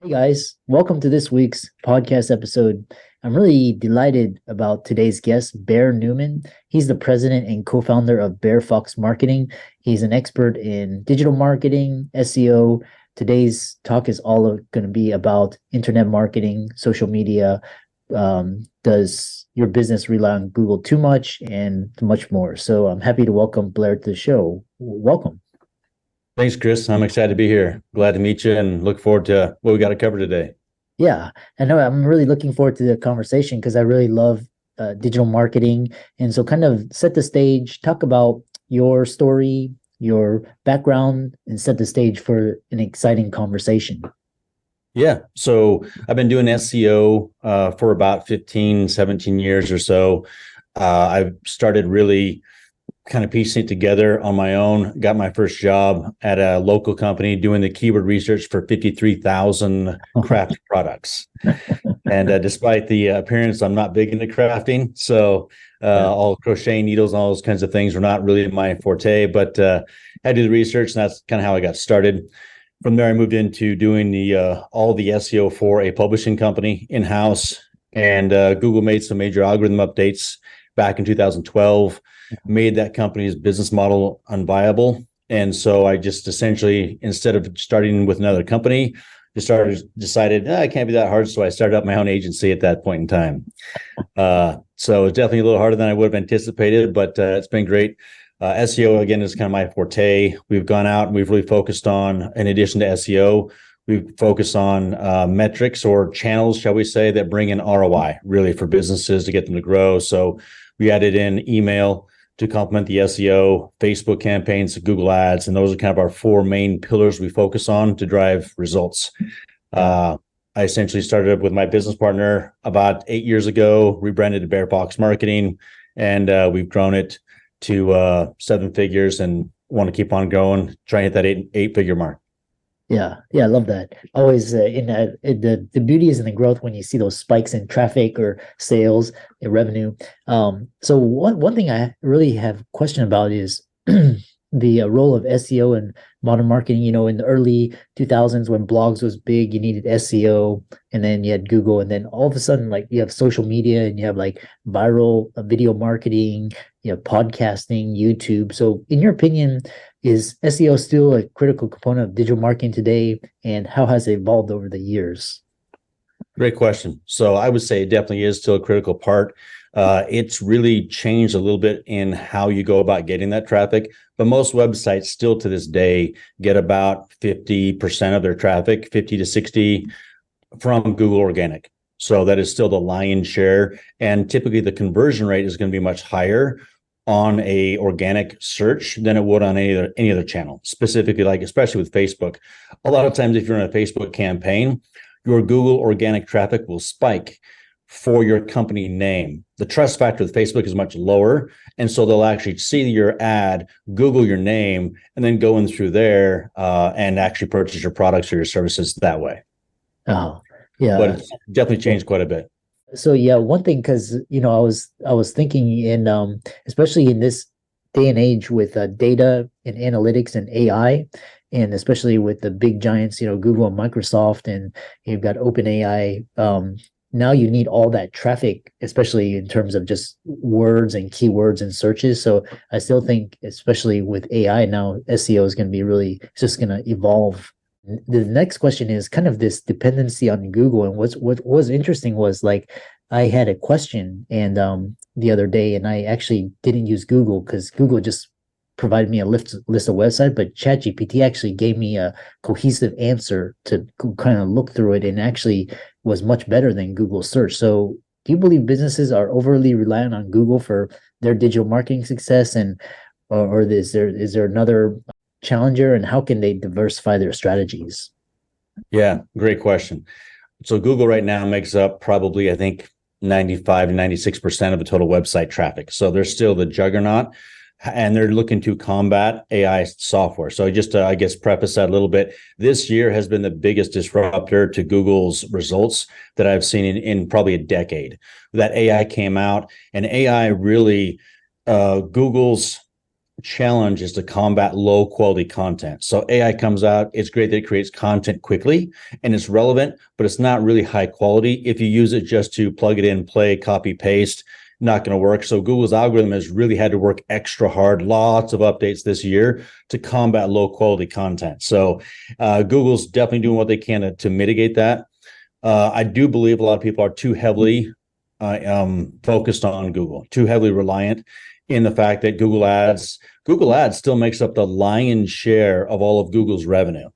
Hey guys, welcome to this week's podcast episode. I'm really delighted about today's guest, Bear Newman. He's the president and co-founder of Bear Fox Marketing. He's an expert in digital marketing, SEO. Today's talk is all going to be about internet marketing, social media. Does your business rely on Google too much, and much more? So I'm happy to welcome Blair to the show. Welcome. Thanks, Chris. I'm excited to be here. Glad to meet you and look forward to what we got to cover today. Yeah, I know. I'm really looking forward to the conversation because I really love digital marketing. And so, kind of set the stage, talk about your story, your background, and set the stage for an exciting conversation. Yeah. So I've been doing SEO for about 15, 17 years or so. I've started really kind of piecing it together on my own. Got my first job at a local company doing the keyword research for 53,000 craft products. And despite the appearance, I'm not big into crafting. So Yeah. all crochet needles and all those kinds of things were not really my forte, but I had to do the research, and that's kind of how I got started. From there, I moved into doing the all the SEO for a publishing company in-house, and Google made some major algorithm updates back in 2012, made that company's business model unviable. And so I just essentially, instead of starting with another company, decided it can't be that hard. So I started up my own agency at that point in time. So it's definitely a little harder than I would have anticipated, but it's been great. SEO, again, is kind of my forte. We've gone out and we've really focused on, in addition to SEO, we focus on metrics or channels, shall we say, that bring in ROI really for businesses to get them to grow. So we added in email to complement the SEO, Facebook campaigns, Google ads, and those are kind of our four main pillars we focus on to drive results. I essentially started up with my business partner about 8 years ago, rebranded to Bear Fox Marketing, and we've grown it to 7 figures and want to keep on going, trying to hit that eight-figure mark. Yeah, I love that. Always the beauty is in the growth when you see those spikes in traffic or sales and revenue. So one thing I really have a question about is the role of SEO and modern marketing. In the early 2000s when blogs was big, you needed SEO, and then you had Google, and then all of a sudden, like, you have social media and you have like viral video marketing, podcasting, YouTube. So in your opinion, is SEO still a critical component of digital marketing today, and how has it evolved over the years? Great question. So I would say it definitely is still a critical part. It's really changed a little bit in how you go about getting that traffic, but most websites still to this day get about 50% of their traffic, 50 to 60 from Google organic. So that is still the lion's share. And typically the conversion rate is going to be much higher on a organic search than it would on any other channel, specifically, like, especially with Facebook. A lot of times if you're in a Facebook campaign, your Google organic traffic will spike for your company name. The trust factor with Facebook is much lower. And so they'll actually see your ad, Google your name, and then go in through there and actually purchase your products or your services that way. Oh, But yeah. it's definitely changed quite a bit. So yeah, one thing, because I was thinking in especially in this day and age with data and analytics and AI, and especially with the big giants, Google and Microsoft, and you've got OpenAI. Now you need all that traffic, especially in terms of just words and keywords and searches. So I still think, especially with AI now, SEO is going to be really, it's just going to evolve. The next question is kind of this dependency on Google. And what was interesting was, like, I had a question and the other day, and I actually didn't use Google because Google just provided me a list of websites, but ChatGPT actually gave me a cohesive answer to kind of look through it, and actually was much better than Google search. So do you believe businesses are overly reliant on Google for their digital marketing success, and or is there another challenger, and how can they diversify their strategies? Yeah, great question. So Google right now makes up probably, I think, 95 to 96% of the total website traffic. So they're still the juggernaut, and they're looking to combat AI software. So just to, I guess, preface that a little bit, this year has been the biggest disruptor to Google's results that I've seen in probably a decade. That AI came out, and AI really, Google's challenge is to combat low quality content. So AI comes out, it's great that it creates content quickly and it's relevant, but it's not really high quality. If you use it just to plug it in, play, copy, paste, not going to work. So Google's algorithm has really had to work extra hard, lots of updates this year to combat low quality content. So Google's definitely doing what they can to mitigate that. I do believe a lot of people are too heavily focused on Google, too heavily reliant in the fact that Google Ads still makes up the lion's share of all of Google's revenue.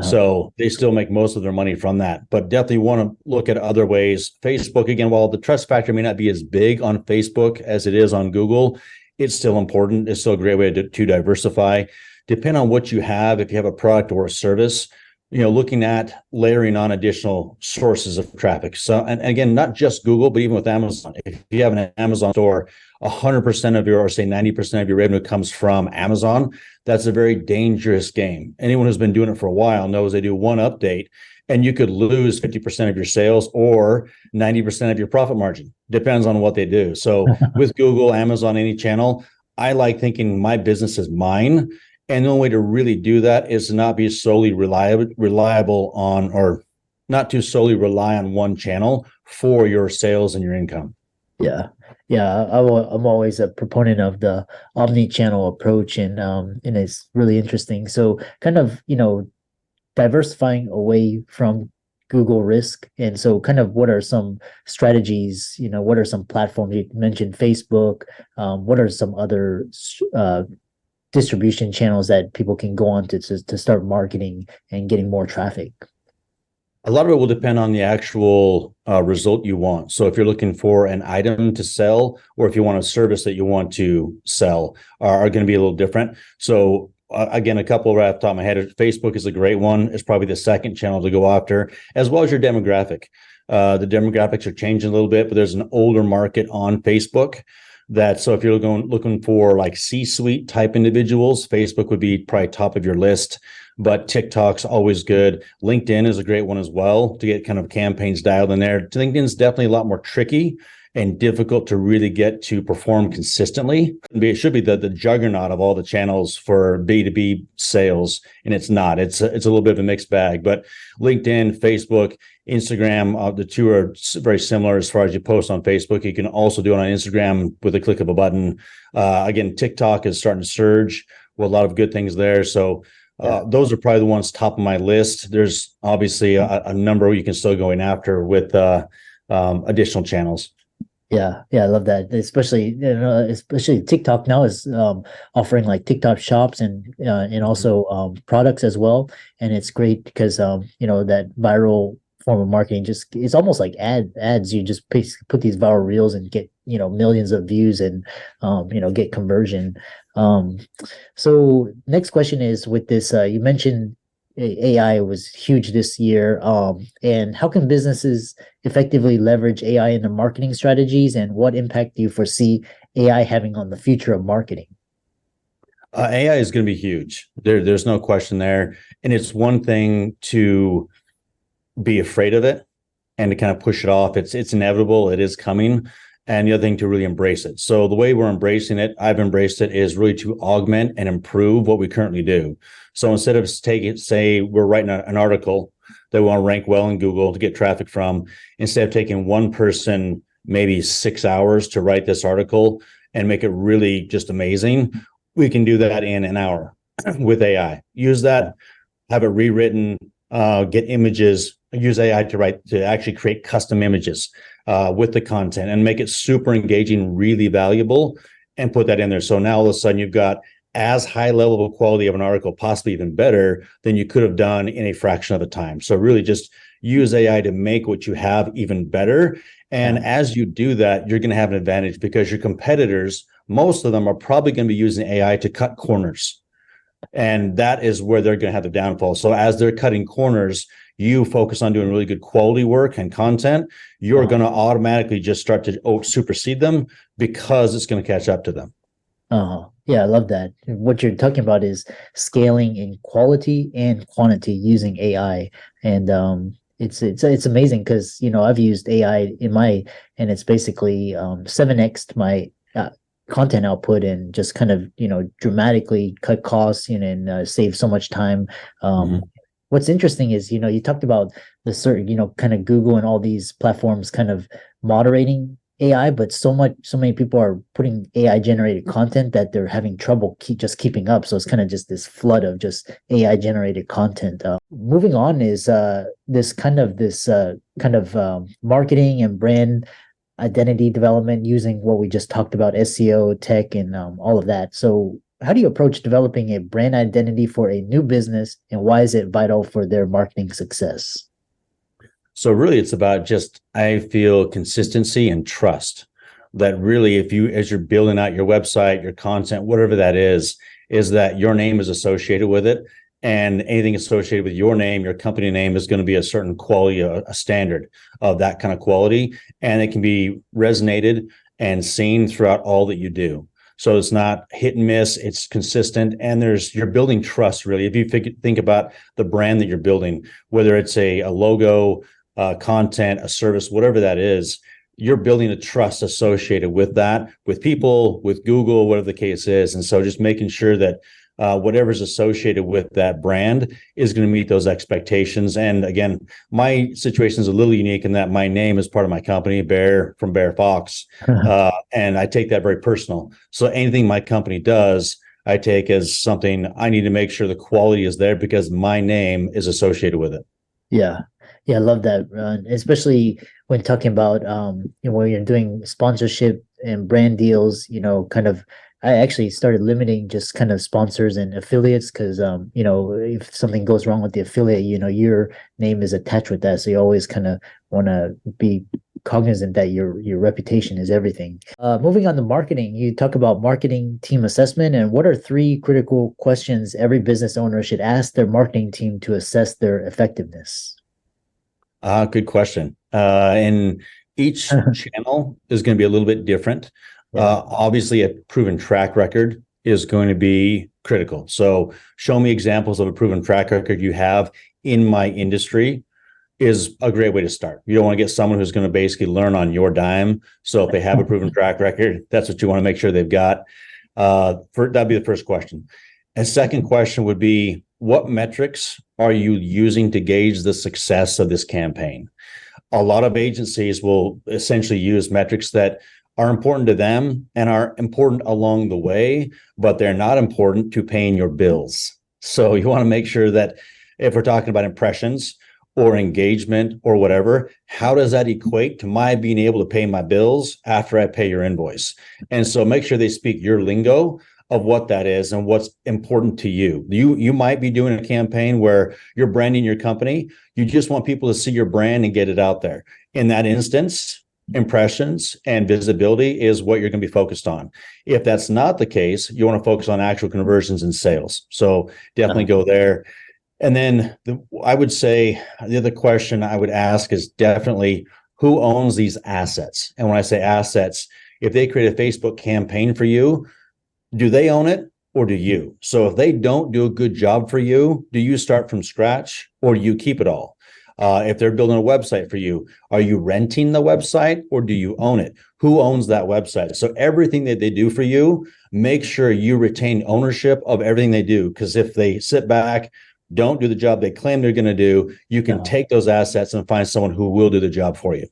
So they still make most of their money from that, but definitely want to look at other ways. Facebook, again, while the trust factor may not be as big on Facebook as it is on Google, it's still important. It's still a great way to diversify. Depend on what you have. If you have a product or a service, looking at layering on additional sources of traffic. So, and again, not just Google, but even with Amazon. If you have an Amazon store, 100% of your, or say 90% of your revenue comes from Amazon, that's a very dangerous game. Anyone who's been doing it for a while knows they do one update and you could lose 50% of your sales or 90% of your profit margin. Depends on what they do. So with Google, Amazon, any channel, I like thinking my business is mine. And the only way to really do that is to not be solely reliable on, or not to solely rely on one channel for your sales and your income. Yeah. Yeah. I'm always a proponent of the omni-channel approach, and it's really interesting. So kind of, diversifying away from Google risk. And so kind of what are some strategies, what are some platforms you mentioned, Facebook, what are some other distribution channels that people can go on to start marketing and getting more traffic? A lot of it will depend on the actual result you want. So if you're looking for an item to sell, or if you want a service that you want to sell, are going to be a little different. So again, a couple right off the top of my head, Facebook is a great one. It's probably the second channel to go after, as well as your demographic. The demographics are changing a little bit, but there's an older market on Facebook. So if you're looking for like C-suite type individuals, Facebook would be probably top of your list, but TikTok's always good. LinkedIn is a great one as well to get kind of campaigns dialed in there. LinkedIn's definitely a lot more tricky and difficult to really get to perform consistently. It should be the juggernaut of all the channels for B2B sales, and it's not. It's a little bit of a mixed bag, but LinkedIn, Facebook, Instagram, the two are very similar as far as you post on Facebook. You can also do it on Instagram with a click of a button. Again, TikTok is starting to surge with a lot of good things there. So those are probably the ones top of my list. There's obviously a number you can still go in after with additional channels. Yeah, I love that. Especially TikTok now is offering like TikTok shops and also products as well. And it's great because that viral form of marketing it's almost like ads. You just put these viral reels and get millions of views and get conversion. So next question is, with this, you mentioned AI was huge this year. And how can businesses effectively leverage AI in their marketing strategies, and what impact do you foresee AI having on the future of marketing? AI is going to be huge. There's no question there. And it's one thing to be afraid of it and to kind of push it off. It's inevitable. It is coming. And the other thing, to really embrace it. So the way we're embracing it, I've embraced it, is really to augment and improve what we currently do. So instead of say we're writing an article that we want to rank well in Google to get traffic from, instead of taking one person maybe 6 hours to write this article and make it really just amazing, we can do that in an hour with AI. Use that, have it rewritten, get images, use AI to actually create custom images with the content and make it super engaging, really valuable, and put that in there. So now all of a sudden you've got as high level of quality of an article, possibly even better than you could have done in a fraction of the time. So really just use AI to make what you have even better. And as you do that, you're going to have an advantage, because your competitors, most of them, are probably going to be using AI to cut corners. And that is where they're going to have the downfall. So as they're cutting corners, you focus on doing really good quality work and content, you're going to automatically just start to supersede them, because it's going to catch up to them. Yeah, I love that. What you're talking about is scaling in quality and quantity using AI. And it's amazing because I've used AI and it's basically 7x my content output and just kind of, dramatically cut costs, and save so much time. Mhm. What's interesting is, you talked about the certain, kind of Google and all these platforms kind of moderating AI, but so many people are putting AI generated content that they're having trouble keeping up. So it's kind of just this flood of just AI generated content. Moving on is this marketing and brand identity development using what we just talked about, SEO, tech, and all of that. So, how do you approach developing a brand identity for a new business, and why is it vital for their marketing success? So really it's about just, I feel, consistency and trust. That really, if you, as you're building out your website, your content, whatever that is that your name is associated with it. And anything associated with your name, your company name, is going to be a certain quality, a standard of that kind of quality. And it can be resonated and seen throughout all that you do. So it's not hit and miss, it's consistent. And you're building trust, really. If you think about the brand that you're building, whether it's a logo, content, a service, whatever that is, you're building a trust associated with that, with people, with Google, whatever the case is. And so just making sure that whatever's associated with that brand is going to meet those expectations. And again, my situation is a little unique in that my name is part of my company, Bear from Bear Fox. And I take that very personal. So anything my company does, I take as something I need to make sure the quality is there because my name is associated with it. Yeah. Yeah, I love that, especially when talking about when you're doing sponsorship and brand deals, kind of I actually started limiting just kind of sponsors and affiliates because if something goes wrong with the affiliate, your name is attached with that. So you always kind of want to be cognizant that your reputation is everything. Moving on to marketing, you talk about marketing team assessment, and what are three critical questions every business owner should ask their marketing team to assess their effectiveness? Good question. And each channel is going to be a little bit different. Yeah. Obviously, a proven track record is going to be critical. So, show me examples of a proven track record you have in my industry is a great way to start. You don't want to get someone who's going to basically learn on your dime. So, if they have a proven track record, that's what you want to make sure they've got. That'd be the first question. And second question would be, what metrics are you using to gauge the success of this campaign? A lot of agencies will essentially use metrics that are important to them and are important along the way, but they're not important to paying your bills. So you want to make sure that if we're talking about impressions or engagement or whatever, how does that equate to my being able to pay my bills after I pay your invoice? And so make sure they speak your lingo of what that is and what's important to you. You might be doing a campaign where you're branding your company. You just want people to see your brand and get it out there. In that instance, impressions and visibility is what you're going to be focused on. If that's not the case, you want to focus on actual conversions and sales. So definitely go there. And then I would say the other question I would ask is definitely, who owns these assets? And when I say assets, if they create a Facebook campaign for you, do they own it or do you? So if they don't do a good job for you, do you start from scratch or do you keep it all? If they're building a website for you, are you renting the website or do you own it? Who owns that website? So everything that they do for you, make sure you retain ownership of everything they do. Because if they sit back, don't do the job they claim they're going to do, you can take those assets and find someone who will do the job for you.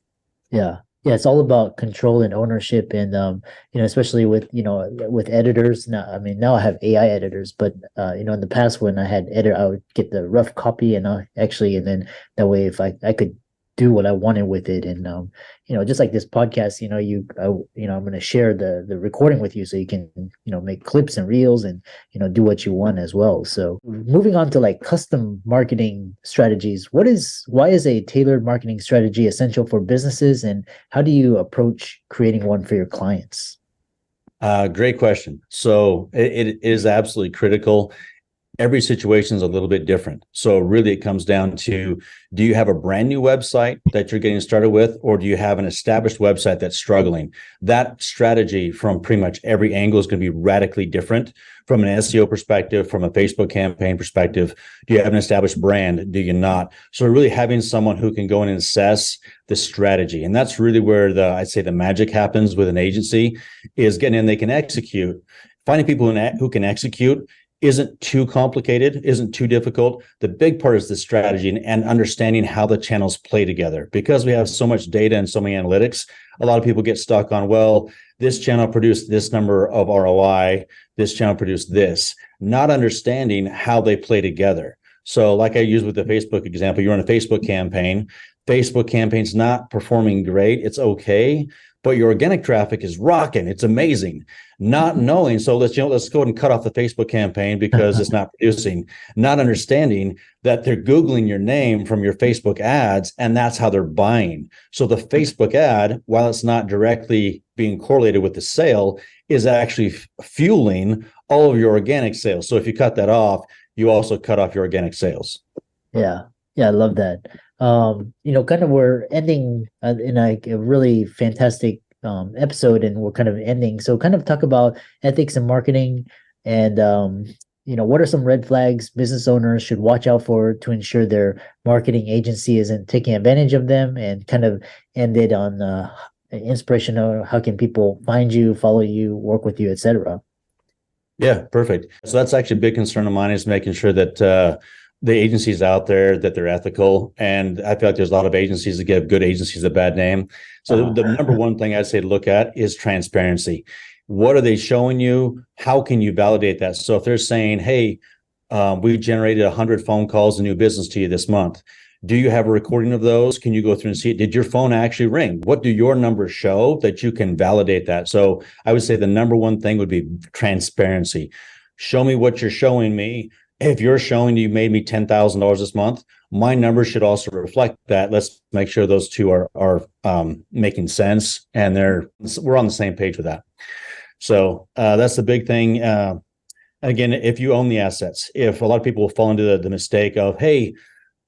Yeah. Yeah, it's all about control and ownership, and especially with with editors. Now, I mean, now I have AI editors, but in the past when I had edit, I would get the rough copy, and and then that way, if I could do what I wanted with it, and just like this podcast, I'm going to share the recording with you, so you can make clips and reels, and do what you want as well. So moving on to like custom marketing strategies, why is a tailored marketing strategy essential for businesses, and how do you approach creating one for your clients? Great question. So it is absolutely critical. every situation is a little bit different. So really it comes down to, do you have a brand new website that you're getting started with, or do you have an established website that's struggling? That strategy from pretty much every angle is going to be radically different from an SEO perspective, from a Facebook campaign perspective. Do you have an established brand? Do you not? So really having someone who can go in and assess the strategy. And that's really where I'd say the magic happens with an agency, is getting in, they can execute. Finding people who can execute isn't too complicated, isn't too difficult. The big part is the strategy and understanding how the channels play together. Because we have so much data and so many analytics, a lot of people get stuck on, well, this channel produced this number of ROI, this channel produced this, not understanding how they play together. So like I used with the Facebook example, you run a Facebook campaign's not performing great, it's okay, but your organic traffic is rocking, it's amazing. Not knowing, so let's go ahead and cut off the Facebook campaign because it's not producing. Not understanding that they're Googling your name from your Facebook ads, and that's how they're buying. So the Facebook ad, while it's not directly being correlated with the sale, is actually fueling all of your organic sales. So if you cut that off, you also cut off your organic sales. Yeah. Yeah, I love that. Kind of we're ending in a really fantastic episode, and we're kind of ending. So kind of talk about ethics and marketing, and what are some red flags business owners should watch out for to ensure their marketing agency isn't taking advantage of them, and kind of end it on inspiration of how can people find you, follow you, work with you, etc. Yeah, perfect. So that's actually a big concern of mine, is making sure that the agencies out there, that they're ethical. And I feel like there's a lot of agencies that give good agencies a bad name. So the number one thing I'd say to look at is transparency. What are they showing you? How can you validate that? So if they're saying, hey, we generated 100 phone calls and new business to you this month, do you have a recording of those? Can you go through and see it? Did your phone actually ring? What do your numbers show that you can validate that? So I would say the number one thing would be transparency. Show me what you're showing me. If you're showing you made me $10,000 this month, my numbers should also reflect that. Let's make sure those two are making sense, and we're on the same page with that. So that's the big thing. Again, if you own the assets, if a lot of people will fall into the mistake of, hey,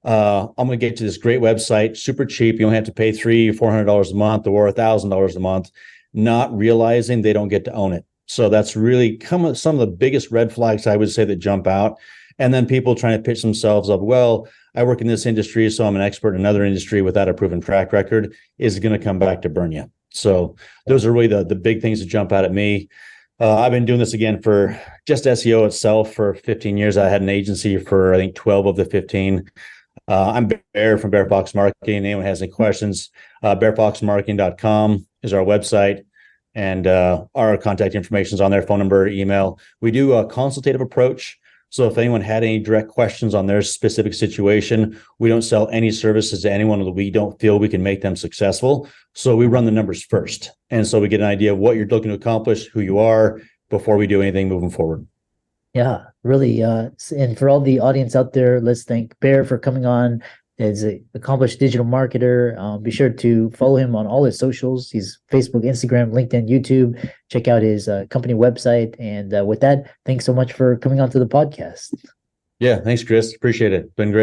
I'm going to get to this great website, super cheap. You only have to pay $300-400 a month or $1,000 a month, not realizing they don't get to own it. So that's really some of the biggest red flags I would say that jump out. And then people trying to pitch themselves up, well, I work in this industry, so I'm an expert in another industry without a proven track record, is going to come back to burn you. So those are really the big things that jump out at me. I've been doing this again for just SEO itself for 15 years. I had an agency for, I think, 12 of the 15. I'm Bear from Bear Fox Marketing. Anyone has any questions, bearfoxmarketing.com is our website. And our contact information is on there, phone number, email. We do a consultative approach. So if anyone had any direct questions on their specific situation, we don't sell any services to anyone that we don't feel we can make them successful. So we run the numbers first. And so we get an idea of what you're looking to accomplish, who you are, before we do anything moving forward. Yeah, really. And for all the audience out there, let's thank Bear for coming on. He's an accomplished digital marketer. Be sure to follow him on all his socials. He's Facebook, Instagram, LinkedIn, YouTube. Check out his company website. And with that, thanks so much for coming on to the podcast. Yeah, thanks, Chris. Appreciate it. Been great.